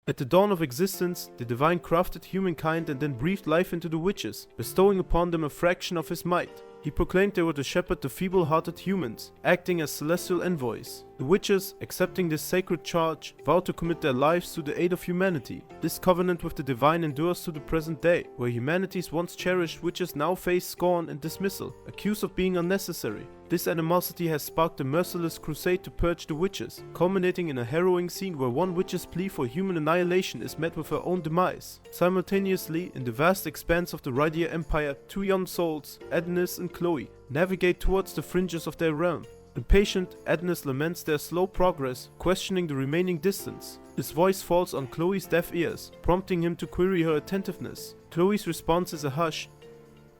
At the dawn of existence, the divine crafted humankind and then breathed life into the witches, bestowing upon them a fraction of his might. He proclaimed they were to shepherd the feeble-hearted humans, acting as celestial envoys. The witches, accepting this sacred charge, vowed to commit their lives to the aid of humanity. This covenant with the divine endures to the present day, where humanity's once cherished witches now face scorn and dismissal, accused of being unnecessary. This animosity has sparked a merciless crusade to purge the witches, culminating in a harrowing scene where one witch's plea for human annihilation is met with her own demise. Simultaneously, in the vast expanse of the Rydia Empire, two young souls, Adonis and Chloe, navigate towards the fringes of their realm. Impatient, Adonis laments their slow progress, questioning the remaining distance. His voice falls on Chloe's deaf ears, prompting him to query her attentiveness. Chloe's response is a hush,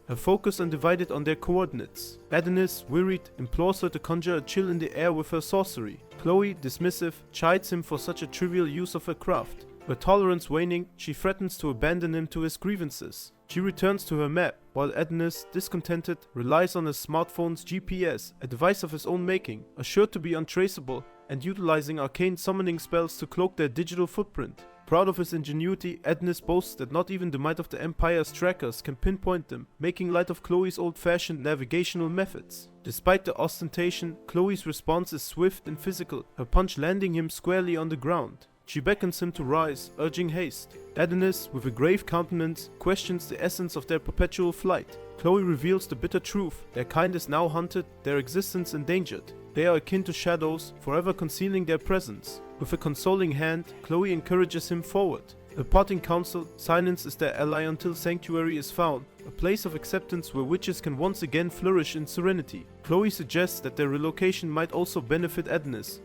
her focus undivided on their coordinates. Adonis, wearied, implores her to conjure a chill in the air with her sorcery. Chloe, dismissive, chides him for such a trivial use of her craft. Her tolerance waning, she threatens to abandon him to his grievances. She returns to her map, while Adonis, discontented, relies on his smartphone's GPS, a device of his own making, assured to be untraceable, and utilizing arcane summoning spells to cloak their digital footprint. Proud of his ingenuity, Adonis boasts that not even the might of the Empire's trackers can pinpoint them, making light of Chloe's old-fashioned navigational methods. Despite the ostentation, Chloe's response is swift and physical, her punch landing him squarely on the ground. She beckons him to rise, urging haste. Adonis, with a grave countenance, questions the essence of their perpetual flight. Chloe reveals the bitter truth: their kind is now hunted, their existence endangered. They are akin to shadows, forever concealing their presence. With a consoling hand, Chloe encourages him forward. A parting counsel, silence is their ally until sanctuary is found, a place of acceptance where witches can once again flourish in serenity. Chloe suggests that their relocation might also benefit Adonis,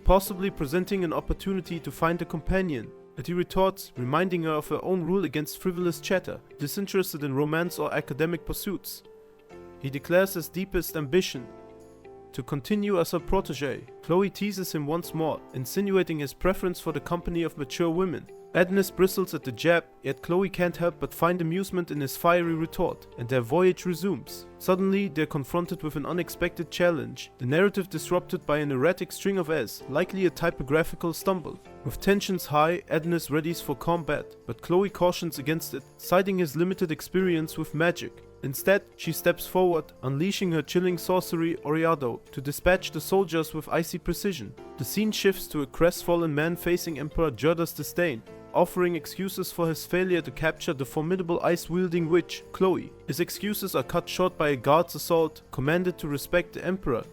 possibly presenting an opportunity to find a companion. But he retorts, reminding her of her own rule against frivolous chatter, disinterested in romance or academic pursuits. He declares his deepest ambition to continue as her protege. Chloe teases him once more, insinuating his preference for the company of mature women. Adonis bristles at the jab, yet Chloe can't help but find amusement in his fiery retort, and their voyage resumes. Suddenly, they're confronted with an unexpected challenge, the narrative disrupted by an erratic string of S, likely a typographical stumble. With tensions high, Adonis readies for combat, but Chloe cautions against it, citing his limited experience with magic. Instead, she steps forward, unleashing her chilling sorcery Oriado to dispatch the soldiers with icy precision. The scene shifts to a crestfallen man facing Emperor Gerda's disdain, offering excuses for his failure to capture the formidable ice-wielding witch, Chloe. His excuses are cut short by a guard's assault, commanded to respect the Emperor,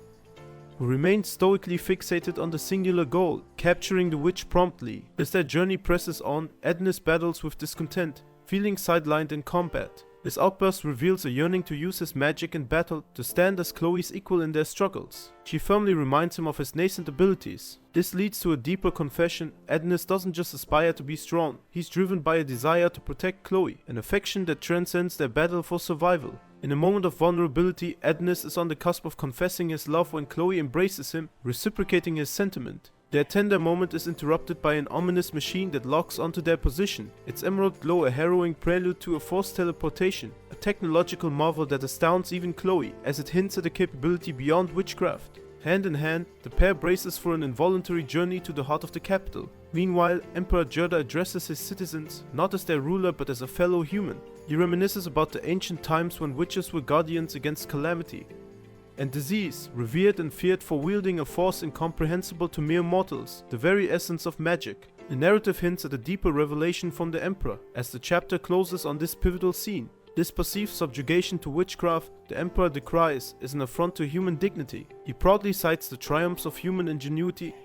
who remained stoically fixated on the singular goal, capturing the witch promptly. As their journey presses on, Adonis battles with discontent, feeling sidelined in combat. His outburst reveals a yearning to use his magic in battle to stand as Chloe's equal in their struggles. She firmly reminds him of his nascent abilities. This leads to a deeper confession: Adonis doesn't just aspire to be strong, he's driven by a desire to protect Chloe, an affection that transcends their battle for survival. In a moment of vulnerability, Adonis is on the cusp of confessing his love when Chloe embraces him, reciprocating his sentiment. Their tender moment is interrupted by an ominous machine that locks onto their position, its emerald glow a harrowing prelude to a forced teleportation, a technological marvel that astounds even Chloe, as it hints at a capability beyond witchcraft. Hand in hand, the pair braces for an involuntary journey to the heart of the capital. Meanwhile, Emperor Gerda addresses his citizens, not as their ruler but as a fellow human. He reminisces about the ancient times when witches were guardians against calamity and disease, revered and feared for wielding a force incomprehensible to mere mortals, the very essence of magic. The narrative hints at a deeper revelation from the Emperor, as the chapter closes on this pivotal scene. This perceived subjugation to witchcraft, the Emperor decries, is an affront to human dignity. He proudly cites the triumphs of human ingenuity,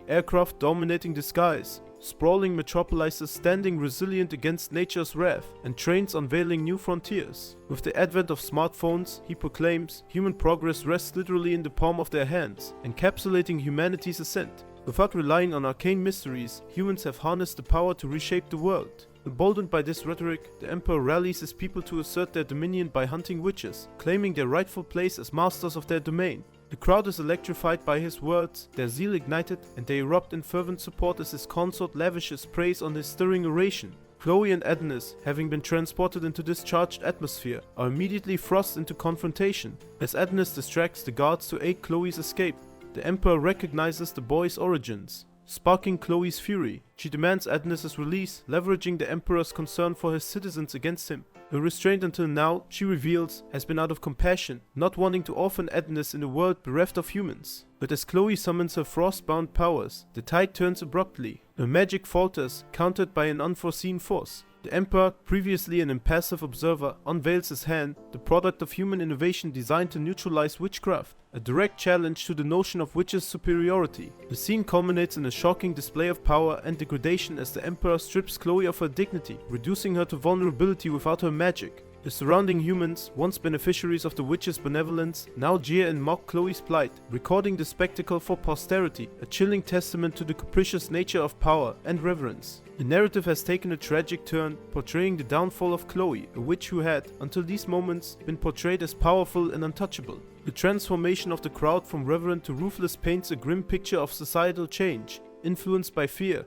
aircraft dominating the skies, sprawling metropolises standing resilient against nature's wrath, and trains unveiling new frontiers. With the advent of smartphones, he proclaims, human progress rests literally in the palm of their hands, encapsulating humanity's ascent. Without relying on arcane mysteries, humans have harnessed the power to reshape the world. Emboldened by this rhetoric, the Emperor rallies his people to assert their dominion by hunting witches, claiming their rightful place as masters of their domain. The crowd is electrified by his words, their zeal ignited, and they erupt in fervent support as his consort lavishes praise on his stirring oration. Chloe and Adonis, having been transported into this charged atmosphere, are immediately thrust into confrontation. As Adonis distracts the guards to aid Chloe's escape, the Emperor recognizes the boy's origins. sparking Chloe's fury. She demands Adonis' release, leveraging the Emperor's concern for his citizens against him. Her restraint until now, she reveals, has been out of compassion, not wanting to orphan Adonis in a world bereft of humans. But as Chloe summons her frost-bound powers, the tide turns abruptly. Her magic falters, countered by an unforeseen force. The Emperor, previously an impassive observer, unveils his hand, the product of human innovation designed to neutralize witchcraft, a direct challenge to the notion of witches' superiority. The scene culminates in a shocking display of power and degradation as the Emperor strips Chloe of her dignity, reducing her to vulnerability without her magic. The surrounding humans, once beneficiaries of the witch's benevolence, now jeer and mock Chloe's plight, recording the spectacle for posterity, a chilling testament to the capricious nature of power and reverence. The narrative has taken a tragic turn, portraying the downfall of Chloe, a witch who had, until these moments, been portrayed as powerful and untouchable. The transformation of the crowd from reverent to ruthless paints a grim picture of societal change, influenced by fear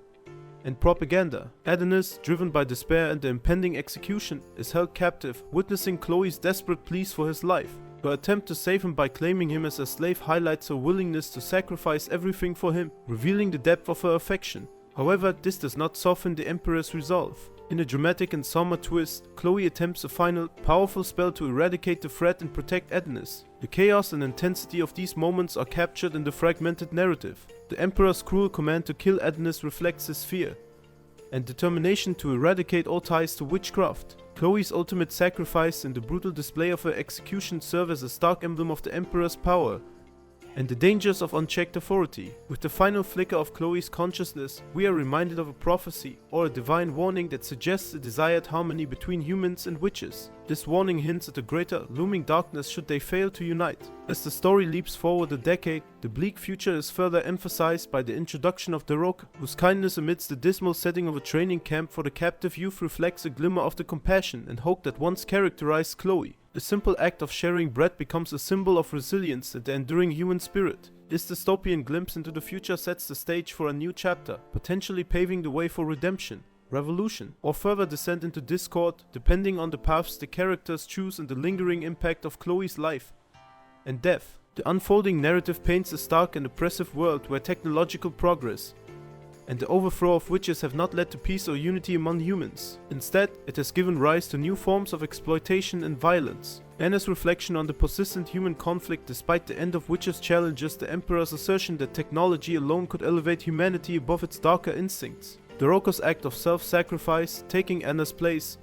and propaganda. Adonis, driven by despair and the impending execution, is held captive, witnessing Chloe's desperate pleas for his life. Her attempt to save him by claiming him as a slave highlights her willingness to sacrifice everything for him, revealing the depth of her affection. However, this does not soften the Emperor's resolve. In a dramatic and somber twist, Chloe attempts a final, powerful spell to eradicate the threat and protect Adonis. The chaos and intensity of these moments are captured in the fragmented narrative. The Emperor's cruel command to kill Adonis reflects his fear and determination to eradicate all ties to witchcraft. Chloe's ultimate sacrifice and the brutal display of her execution serve as a stark emblem of the Emperor's power and the dangers of unchecked authority. With the final flicker of Chloe's consciousness, we are reminded of a prophecy or a divine warning that suggests a desired harmony between humans and witches. This warning hints at a greater, looming darkness should they fail to unite. As the story leaps forward a decade, the bleak future is further emphasized by the introduction of Daroka, whose kindness amidst the dismal setting of a training camp for the captive youth reflects a glimmer of the compassion and hope that once characterized Chloe. The simple act of sharing bread becomes a symbol of resilience and the enduring human spirit. This dystopian glimpse into the future sets the stage for a new chapter, potentially paving the way for redemption, revolution, or further descent into discord, depending on the paths the characters choose and the lingering impact of Chloe's life and death. The unfolding narrative paints a stark and oppressive world where technological progress and the overthrow of witches have not led to peace or unity among humans. Instead, it has given rise to new forms of exploitation and violence. Anna's reflection on the persistent human conflict despite the end of witches challenges the Emperor's assertion that technology alone could elevate humanity above its darker instincts. Daroka's act of self-sacrifice, taking Anna's place,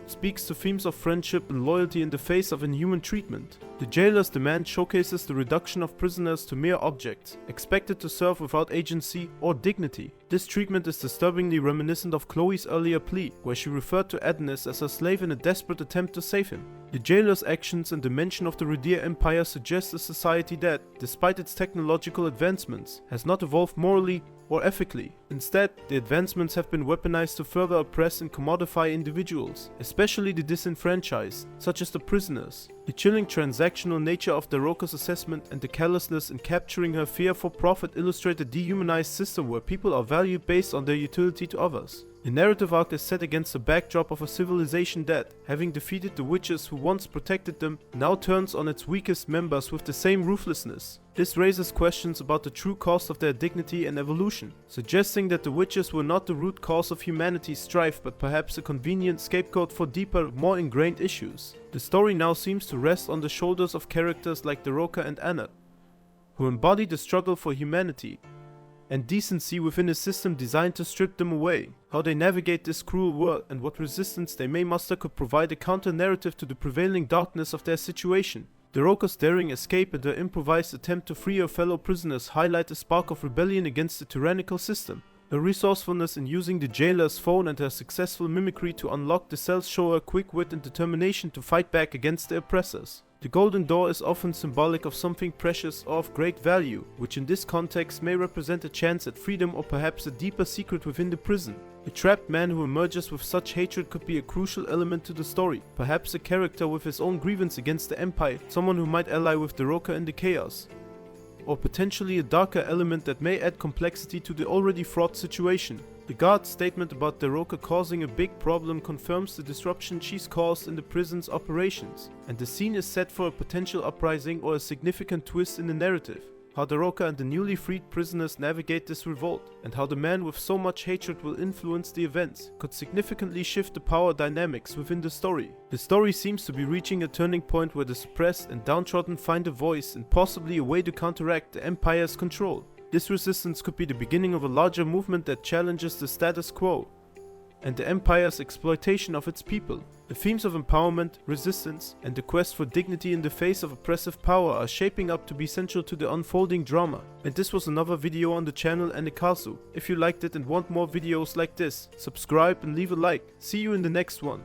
speaks to themes of friendship and loyalty in the face of inhuman treatment. The jailer's demand showcases the reduction of prisoners to mere objects, expected to serve without agency or dignity. This treatment is disturbingly reminiscent of Chloe's earlier plea, where she referred to Adonis as a slave in a desperate attempt to save him. The jailer's actions and the mention of the Redir Empire suggest a society that, despite its technological advancements, has not evolved morally or ethically. Instead, the advancements have been weaponized to further oppress and commodify individuals, especially the disenfranchised, such as the prisoners. The chilling transactional nature of Daroka's assessment and the callousness in capturing her fear for profit illustrate a dehumanized system where people are valued based on their utility to others. The narrative arc is set against the backdrop of a civilization that, having defeated the witches who once protected them, now turns on its weakest members with the same ruthlessness. This raises questions about the true cost of their dignity and evolution, suggesting that the witches were not the root cause of humanity's strife but perhaps a convenient scapegoat for deeper, more ingrained issues. The story now seems to rest on the shoulders of characters like Daroka and Anna, who embody the struggle for humanity and decency within a system designed to strip them away. How they navigate this cruel world and what resistance they may muster could provide a counter-narrative to the prevailing darkness of their situation. Daroka's daring escape and her improvised attempt to free her fellow prisoners highlight a spark of rebellion against the tyrannical system. Her resourcefulness in using the jailer's phone and her successful mimicry to unlock the cells show her quick wit and determination to fight back against the oppressors. The golden door is often symbolic of something precious or of great value, which in this context may represent a chance at freedom or perhaps a deeper secret within the prison. A trapped man who emerges with such hatred could be a crucial element to the story, perhaps a character with his own grievance against the Empire, someone who might ally with Daroka in the chaos. Or potentially a darker element that may add complexity to the already fraught situation. The guard's statement about Daroka causing a big problem confirms the disruption she's caused in the prison's operations, and the scene is set for a potential uprising or a significant twist in the narrative. how the Roca and the newly freed prisoners navigate this revolt, and how the man with so much hatred will influence the events, could significantly shift the power dynamics within the story. The story seems to be reaching a turning point where the suppressed and downtrodden find a voice and possibly a way to counteract the Empire's control. This resistance could be the beginning of a larger movement that challenges the status quo and the Empire's exploitation of its people. The themes of empowerment, resistance, and the quest for dignity in the face of oppressive power are shaping up to be central to the unfolding drama. And this was another video on the channel Anicaps. If you liked it and want more videos like this, subscribe and leave a like. See you in the next one.